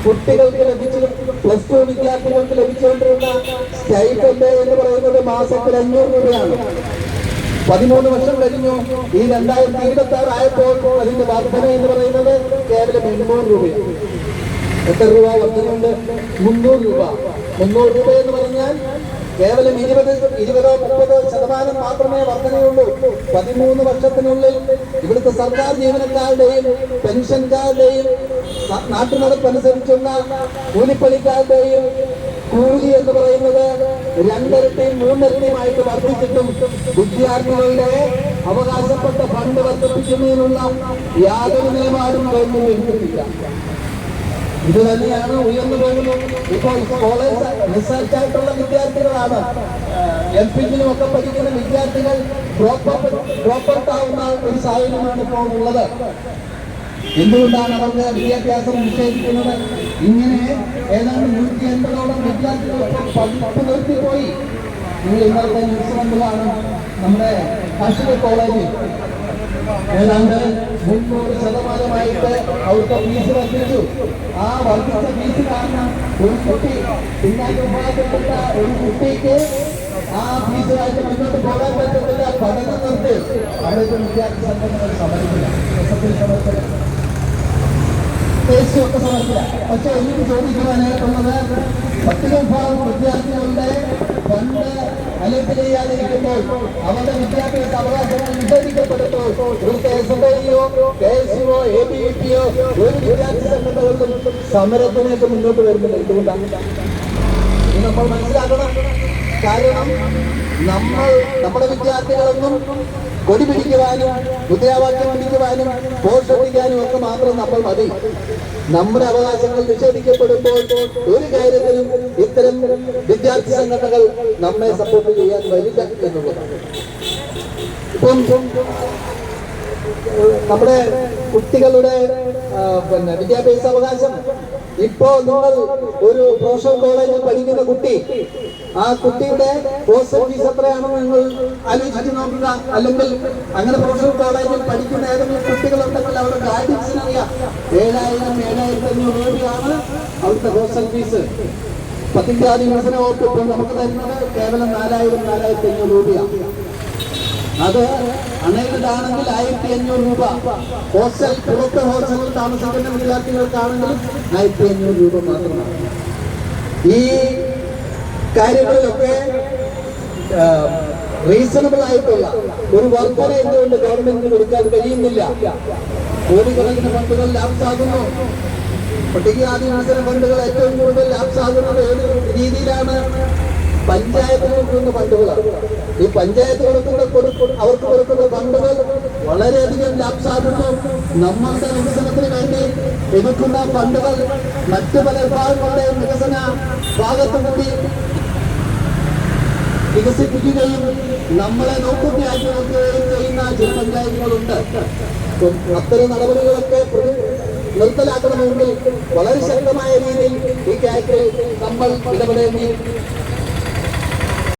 കുട്ടികൾക്ക് ലഭിച്ചു +2 വിദ്യാർത്ഥികൾക്ക് ലഭിച്ചുകൊണ്ടിരുന്ന സ്റ്റൈപ്പൻഡ് എന്ന് പറയുന്നത് മാസത്തിൽ 500 രൂപയാണ്. 13 വർഷം കഴിഞ്ഞു. ഈ 2026 ആയപ്പോൾ അതിന്റെ വർധന എന്ന് പറയുന്നത് കേവലം 800 രൂപയാണ്. എത്ര രൂപ വർധനയുണ്ട്? 300 രൂപ. 300 രൂപ എന്ന് പറഞ്ഞാൽ കേവലം 20-30% മാത്രമേ വർധനയുള്ളൂ. 13 വർഷത്തിനുള്ളിൽ ഇവിടുത്തെ സർക്കാർ ജീവനക്കാരുടെയും പെൻഷൻകാരുടെയും നാട്ടുനടപ്പനുസരിച്ചുള്ള കൂലിപ്പണിക്കാരുടെയും കൂലി എന്ന് പറയുന്നത് 2 ഇരട്ടിയും 3 ഇരട്ടിയുമായിട്ട് വർദ്ധിച്ചിട്ടും വിദ്യാർത്ഥികളുടെ അവകാശപ്പെട്ട ഫണ്ട് വർദ്ധിപ്പിക്കുന്നതിനുള്ള യാതൊരു നിലപാടും ഗവൺമെന്റ് എടുക്കുന്നില്ല. ഇത് തന്നെയാണ് ഉയർന്നു പോകുന്നത്. ഇപ്പോൾ കോളേജ് റിസർച്ച് ആയിട്ടുള്ള വിദ്യാർത്ഥികളാണ്, എംഫിലിനും ഒക്കെ പഠിക്കുന്ന വിദ്യാർത്ഥികൾ ഡ്രോപ്പ് ഔട്ട് ആവുന്ന ഒരു സാഹചര്യമാണ് ഇപ്പോൾ ഉള്ളത്. എന്തുകൊണ്ടാണ് അവർക്ക് വിദ്യാഭ്യാസം നിഷേധിക്കുന്നത്? ഇങ്ങനെ ഏതാണ്ട് 180ഓളം വിദ്യാർത്ഥികൾ പഠിപ്പ് നിർത്തിപ്പോയി. നിങ്ങൾ ഇന്നത്തെ ന്യൂസ് കണ്ടതാണ്. നമ്മുടെ കാർഷിക കോളേജിൽ ഏതാണ്ട് 300% അവിടുത്തെ ഫീസ് വർദ്ധിച്ചു. ആ വർദ്ധിച്ച ഫീസ് കാരണം ഒരു കുട്ടി പിന്നാക്ക വിഭാഗത്തിൽപ്പെട്ട ഒരു കുട്ടിക്ക് ആ ഫീസുമായിട്ട് മുന്നോട്ട് പോകാൻ പറ്റുന്നില്ല. പഠനം നിർത്തി അവിടുത്തെ വിദ്യാർത്ഥി സംഘടനകൾ സമരമില്ല, ദേശീയമൊക്കെ സമരമില്ല. പക്ഷെ എനിക്ക് ചോദിക്കുവാനായിട്ടുള്ളത്, പട്ടിക വിഭാഗം വിദ്യാർത്ഥികളുടെ ഫണ്ട് അലർട്ട് ചെയ്യാതിരിക്കുമ്പോൾ അവരുടെ വിദ്യാഭ്യാസ അവകാശങ്ങൾ നിഷേധിക്കപ്പെടുമ്പോൾ ഇവിടുത്തെ SFIയോ KSUവോ ABVPയോ ഒരു വിദ്യാർത്ഥി സംഘടനകളും സമരത്തിലേക്ക് മുന്നോട്ട് വരുന്നില്ല. എന്തുകൊണ്ടാണ്? ഇത് നമ്മൾ മനസ്സിലാക്കണം. കാരണം നമ്മുടെ വിദ്യാർത്ഥികളൊന്നും കൊടി പിടിക്കുവാനും മുദ്രാവാക്യം പിടിക്കുവാനും പോസ്റ്റടിക്കാനും ഒക്കെ മാത്രം നമ്മൾ മതി. നമ്മുടെ അവകാശങ്ങൾ നിഷേധിക്കപ്പെടുമ്പോൾ ഒരു കാര്യത്തിലും ഇത്തരം വിദ്യാർത്ഥി സംഘടനകൾ നമ്മെ സപ്പോർട്ട് ചെയ്യാൻ വരില്ല എന്നുള്ളതാണ്. ഇപ്പം നമ്മുടെ കുട്ടികളുടെ വിദ്യാഭ്യാസ അവകാശം, ഇപ്പോ നിങ്ങൾ ഒരു പ്രൊഫഷണൽ കോളേജിൽ പഠിക്കുന്ന കുട്ടി, ആ കുട്ടിയുടെ ഹോസ്റ്റൽ ഫീസ് എത്രയാണെന്ന് നിങ്ങൾ ആലോചിച്ച് നോക്കുക. അല്ലെങ്കിൽ അങ്ങനെ പ്രൊഫഷണൽ കോളേജിൽ പഠിക്കുന്ന ഏതെങ്കിലും കുട്ടികളുണ്ടെങ്കിൽ അവരുടെ ഗൈഡൻസിന് അറിയാം 7,000-7,500 രൂപയാണ് അവിടുത്തെ ഹോസ്റ്റൽ ഫീസ്. പത്തിന്ത്യാദി വികസന വകുപ്പ് ഇപ്പോൾ നമുക്ക് തരുന്നത് കേവലം 4,000-4,500 രൂപയാണ്. അത് അൺഎയ്ഡഡ് ആണെങ്കിൽ 1,500 രൂപ. ഹോസ്റ്റൽ പുറത്ത് ഹോസ്റ്റലിൽ താമസിക്കുന്ന വിദ്യാർത്ഥികൾക്കാണെങ്കിലും 1,500 രൂപ മാത്രമാണ്. ഈ കാര്യങ്ങളിലൊക്കെ റീസണബിൾ ആയിട്ടുള്ള ഒരു വർധന എന്തുകൊണ്ട് ഗവൺമെന്റിന് കൊടുക്കാൻ കഴിയുന്നില്ല? കോടിക്കണക്കിന് ഫണ്ടുകൾ ലാപ്സ് ആകുന്നു. പട്ടികജാതി വികസന ഫണ്ടുകൾ ഏറ്റവും കൂടുതൽ ലാപ്സ് ആകുന്നത് ഏത് രീതിയിലാണ്? പഞ്ചായത്ത് കൊടുക്കുന്ന ഫണ്ടുകളാണ്. ഈ പഞ്ചായത്ത് അവർക്ക് കൊടുക്കുന്ന ഫണ്ടുകൾ വളരെയധികം ലാപ്സാകുന്നു. നമ്മളുടെ വികസനത്തിന് വേണ്ടി എടുക്കുന്ന ഫണ്ടുകൾ മറ്റു പല വിഭാഗങ്ങളുടെയും വികസന ഭാഗത്തുകൂടി വികസിപ്പിക്കുകയും നമ്മളെ നോക്കുകയാക്കി നോക്കുകയും ചെയ്യുന്ന ചില പഞ്ചായത്തുകളുണ്ട്. അത്തരം നടപടികളൊക്കെ നിർത്തലാക്കണമെങ്കിൽ വളരെ ശക്തമായ രീതിയിൽ ഈ കാര്യത്തിൽ നമ്മൾ ഇടപെടേണ്ടി